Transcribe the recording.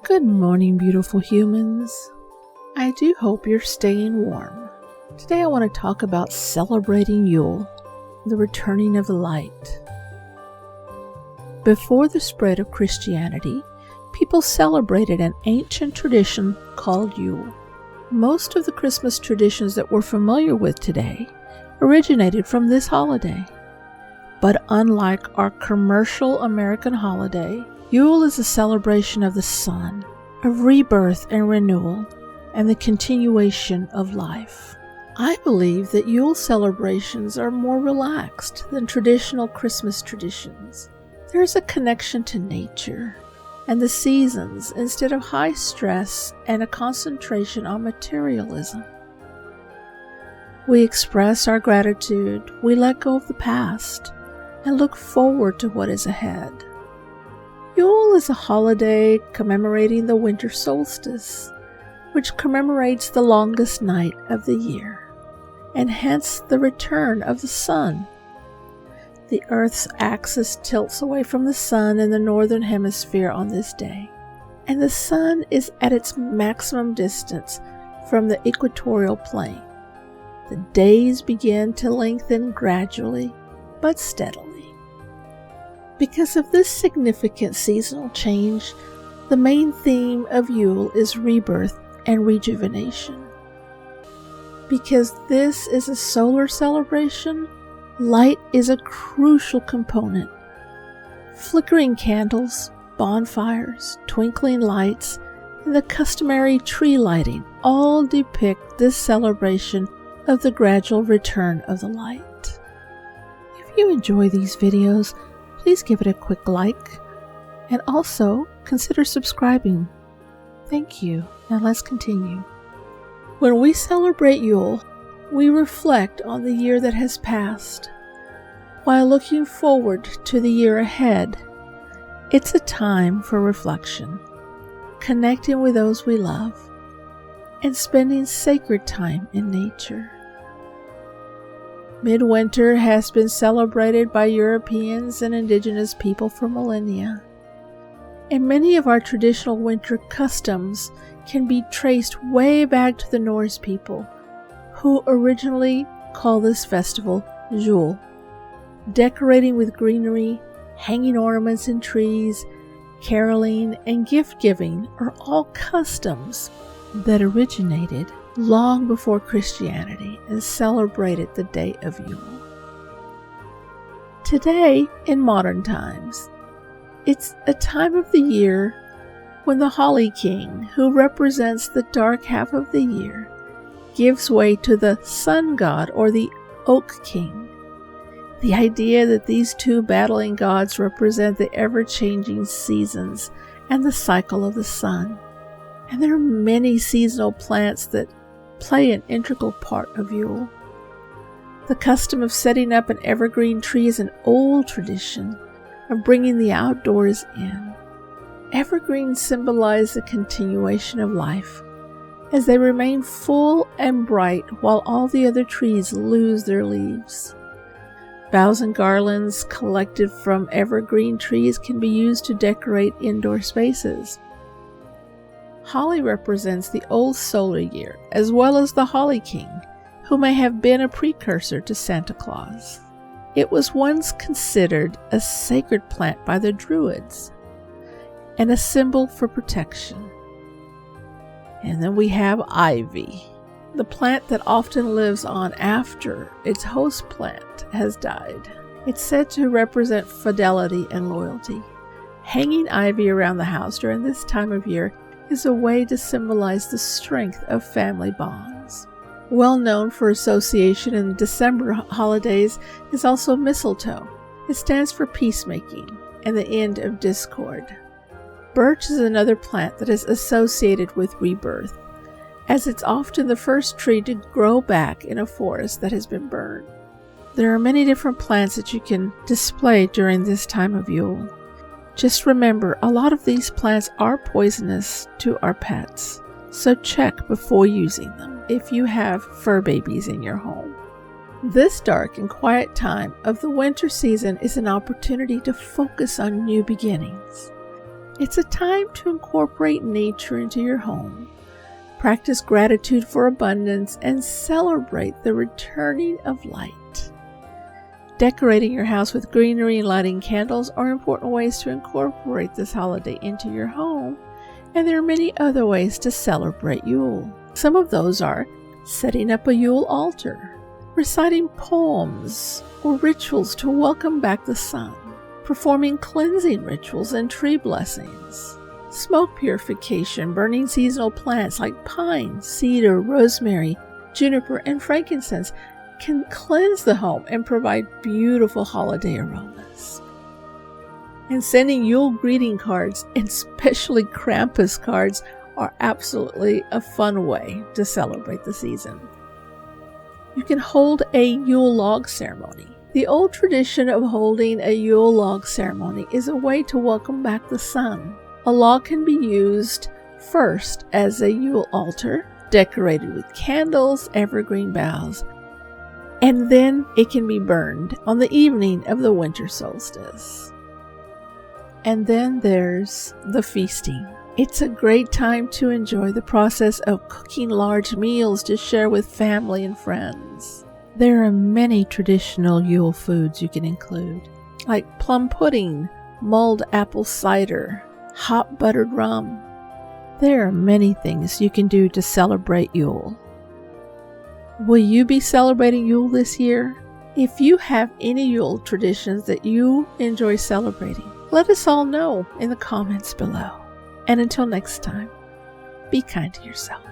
Good morning, beautiful humans. I do hope you're staying warm. Today I want to talk about celebrating Yule, the returning of the light. Before the spread of Christianity, people celebrated an ancient tradition called Yule. Most of the Christmas traditions that we're familiar with today originated from this holiday. But unlike our commercial American holiday, Yule is a celebration of the sun, of rebirth and renewal, and the continuation of life. I believe that Yule celebrations are more relaxed than traditional Christmas traditions. There's a connection to nature and the seasons instead of high stress and a concentration on materialism. We express our gratitude, we let go of the past, and look forward to what is ahead. Yule is a holiday commemorating the winter solstice, which commemorates the longest night of the year, and hence the return of the sun. The Earth's axis tilts away from the sun in the northern hemisphere on this day, and the sun is at its maximum distance from the equatorial plane. The days begin to lengthen gradually but steadily. Because of this significant seasonal change, the main theme of Yule is rebirth and rejuvenation. Because this is a solar celebration, light is a crucial component. Flickering candles, bonfires, twinkling lights, and the customary tree lighting all depict this celebration of the gradual return of the light. If you enjoy these videos, please give it a quick like, and also consider subscribing. Thank you. Now let's continue. When we celebrate Yule, we reflect on the year that has passed, while looking forward to the year ahead. It's a time for reflection, connecting with those we love, and spending sacred time in nature. Midwinter has been celebrated by Europeans and indigenous people for millennia, and many of our traditional winter customs can be traced way back to the Norse people, who originally called this festival Yule. Decorating with greenery, hanging ornaments in trees, caroling, and gift-giving are all customs that originated long before Christianity and celebrated the day of Yule. Today, in modern times, it's a time of the year when the Holly King, who represents the dark half of the year, gives way to the Sun God or the Oak King. The idea that these two battling gods represent the ever-changing seasons and the cycle of the sun. And there are many seasonal plants that play an integral part of Yule. The custom of setting up an evergreen tree is an old tradition of bringing the outdoors in. Evergreens symbolize the continuation of life, as they remain full and bright while all the other trees lose their leaves. Boughs and garlands collected from evergreen trees can be used to decorate indoor spaces. Holly represents the old solar year, as well as the Holly King, who may have been a precursor to Santa Claus. It was once considered a sacred plant by the Druids, and a symbol for protection. And then we have ivy, the plant that often lives on after its host plant has died. It's said to represent fidelity and loyalty. Hanging ivy around the house during this time of year is a way to symbolize the strength of family bonds. Well known for association in December holidays is also mistletoe. It stands for peacemaking and the end of discord. Birch is another plant that is associated with rebirth, as it's often the first tree to grow back in a forest that has been burned. There are many different plants that you can display during this time of Yule. Just remember, a lot of these plants are poisonous to our pets, so check before using them if you have fur babies in your home. This dark and quiet time of the winter season is an opportunity to focus on new beginnings. It's a time to incorporate nature into your home, practice gratitude for abundance, and celebrate the returning of light. Decorating your house with greenery and lighting candles are important ways to incorporate this holiday into your home, and there are many other ways to celebrate Yule. Some of those are setting up a Yule altar, reciting poems or rituals to welcome back the sun, performing cleansing rituals and tree blessings, smoke purification, burning seasonal plants like pine, cedar, rosemary, juniper, and frankincense can cleanse the home and provide beautiful holiday aromas. And sending Yule greeting cards, and especially Krampus cards, are absolutely a fun way to celebrate the season. You can hold a Yule log ceremony. The old tradition of holding a Yule log ceremony is a way to welcome back the sun. A log can be used first as a Yule altar, decorated with candles, evergreen boughs, and then it can be burned on the evening of the winter solstice. And then there's the feasting. It's a great time to enjoy the process of cooking large meals to share with family and friends. There are many traditional Yule foods you can include, like plum pudding, mulled apple cider, hot buttered rum. There are many things you can do to celebrate Yule. Will you be celebrating Yule this year? If you have any Yule traditions that you enjoy celebrating, let us all know in the comments below. And until next time, be kind to yourself.